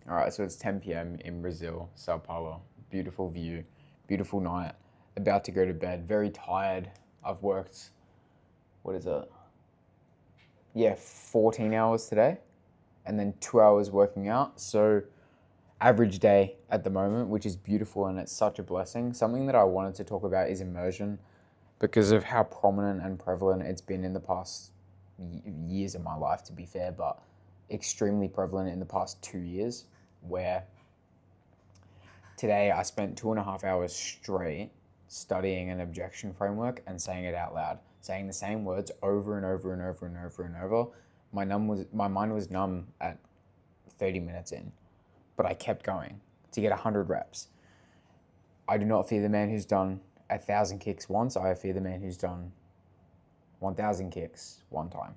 All right, so it's 10 p.m. in Brazil, Sao Paulo. Beautiful view, beautiful night. About to go to bed. Very tired. I've worked, what is it? Yeah, 14 hours today, and then 2 hours working out. So, average day at the moment, which is beautiful and it's such a blessing. Something that I wanted to talk about is immersion because of how prominent and prevalent it's been in the past years of my life, to be fair, but extremely prevalent in the past 2 years, where today I spent 2.5 hours straight studying an objection framework and saying it out loud, saying the same words over and over and over and over and over. My mind was numb at 30 minutes in, but I kept going to get 100 reps. I do not fear the man who's done 1,000 kicks once. I fear the man who's done 1,000 kicks one time.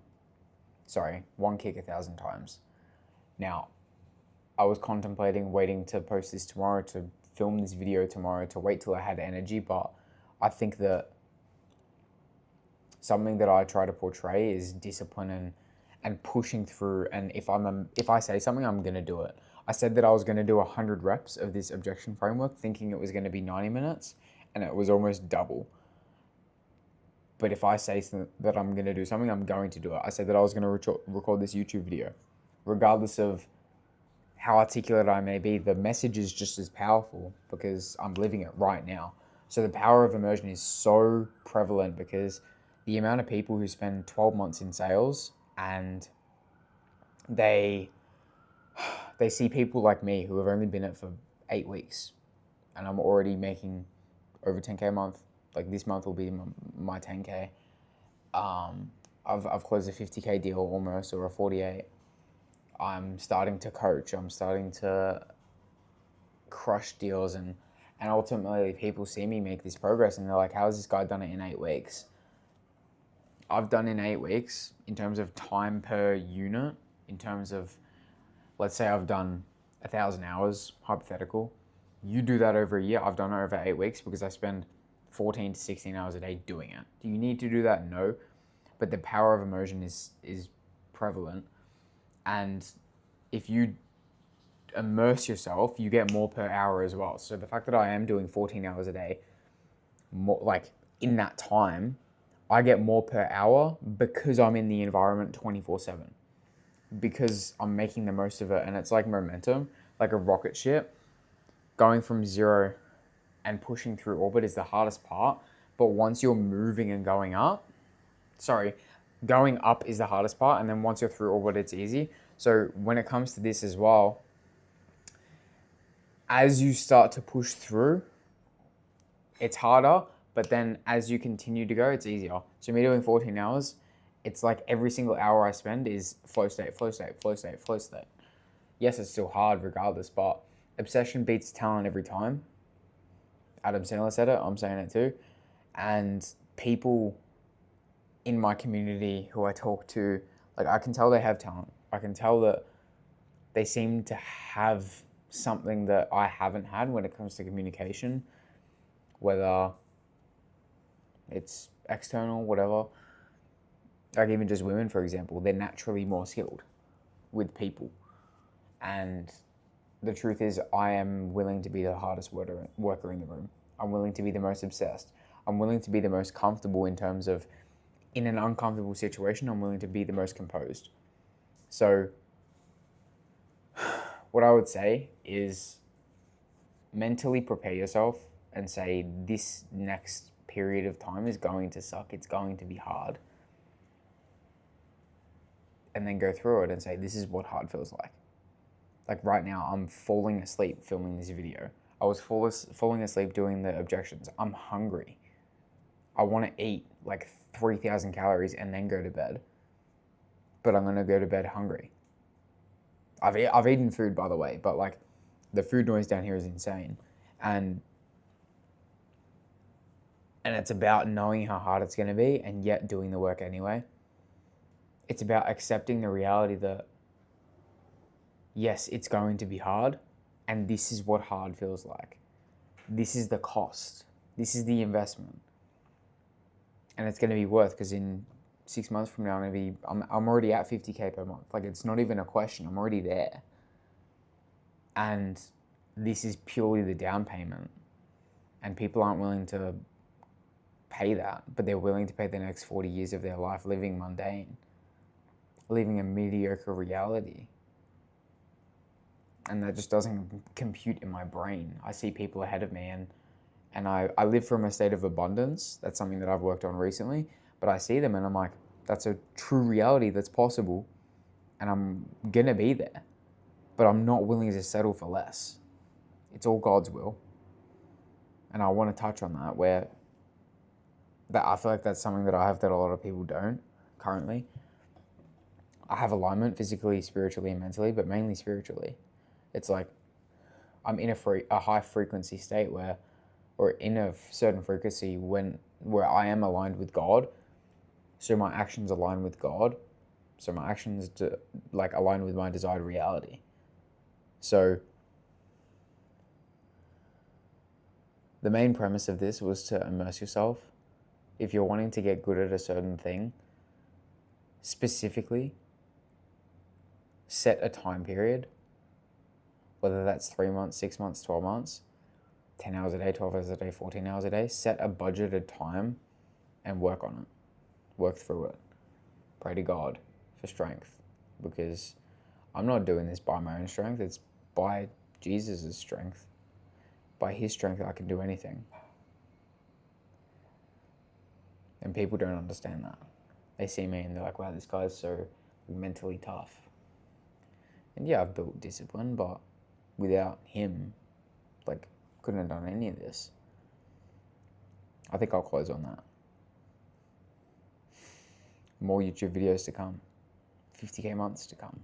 Sorry, one kick 1,000 times. Now, I was contemplating waiting to post this tomorrow, to film this video tomorrow, to wait till I had energy, but I think that something that I try to portray is discipline and pushing through. And if I say something, I'm gonna do it. I said that I was gonna do 100 reps of this objection framework, thinking it was gonna be 90 minutes, and it was almost double. But if I say that I'm gonna do something, I'm going to do it. I said that I was gonna record this YouTube video, regardless of how articulate I may be. The message is just as powerful because I'm living it right now. So the power of immersion is so prevalent because the amount of people who spend 12 months in sales and they see people like me who have only been in it for 8 weeks, and I'm already making over 10K a month. Like this month will be my 10K. I've closed a 50K deal almost, or a 48. I'm starting to coach. I'm starting to crush deals, and ultimately people see me make this progress and they're like, how has this guy done it in 8 weeks? I've done in 8 weeks in terms of time per unit, in terms of, let's say I've done 1,000 hours, hypothetical. You do that over a year. I've done it over 8 weeks because I spend 14 to 16 hours a day doing it. Do you need to do that? No. But the power of immersion is prevalent. And if you immerse yourself, you get more per hour as well. So the fact that I am doing 14 hours a day, more, like in that time, I get more per hour because I'm in the environment 24/7. Because I'm making the most of it, and it's like momentum, like a rocket ship. Going from zero and pushing through orbit is the hardest part, but once you're moving and going up, going up is the hardest part, and then once you're through orbit, it's easy. So when it comes to this as well, as you start to push through, it's harder, but then as you continue to go, it's easier. So me doing 14 hours, it's like every single hour I spend is flow state, flow state, flow state, flow state. Yes, it's still hard regardless, but obsession beats talent every time. Adam Sandler said it, I'm saying it too. And people in my community who I talk to, like I can tell they have talent. I can tell that they seem to have something that I haven't had when it comes to communication, whether it's external, whatever. Like even just women, for example, they're naturally more skilled with people. And the truth is, I am willing to be the hardest worker in the room. I'm willing to be the most obsessed. I'm willing to be the most comfortable in terms of, in an uncomfortable situation, I'm willing to be the most composed. So what I would say is mentally prepare yourself and say this next period of time is going to suck. It's going to be hard. And then go through it and say, this is what hard feels like. Like right now, I'm falling asleep filming this video. I was falling asleep doing the objections. I'm hungry. I want to eat like 3,000 calories and then go to bed. But I'm going to go to bed hungry. I've eaten food, by the way, but like the food noise down here is insane. And it's about knowing how hard it's going to be and yet doing the work anyway. It's about accepting the reality that yes, it's going to be hard, and this is what hard feels like. This is the cost. This is the investment. And it's going to be worth, because in 6 months from now, I'm already at 50K per month. Like, it's not even a question. I'm already there. And this is purely the down payment. And people aren't willing to pay that, but they're willing to pay the next 40 years of their life living mundane, living a mediocre reality. And that just doesn't compute in my brain. I see people ahead of me, and I live from a state of abundance. That's something that I've worked on recently. But I see them and I'm like, that's a true reality that's possible. And I'm going to be there. But I'm not willing to settle for less. It's all God's will. And I want to touch on that, where that I feel like that's something that I have that a lot of people don't currently. I have alignment physically, spiritually, and mentally, but mainly spiritually. It's like I'm in a high frequency state or in a certain frequency where I am aligned with God. So my actions align with God. So my actions align with my desired reality. So the main premise of this was to immerse yourself. If you're wanting to get good at a certain thing, specifically, set a time period, whether that's 3 months, 6 months, 12 months, 10 hours a day, 12 hours a day, 14 hours a day. Set a budgeted time and work on it. Work through it. Pray to God for strength, because I'm not doing this by my own strength. It's by Jesus' strength. By his strength, I can do anything. And people don't understand that. They see me and they're like, wow, this guy's so mentally tough. And yeah, I've built discipline, but without him, couldn't have done any of this. I think I'll close on that. More YouTube videos to come. 50k months to come.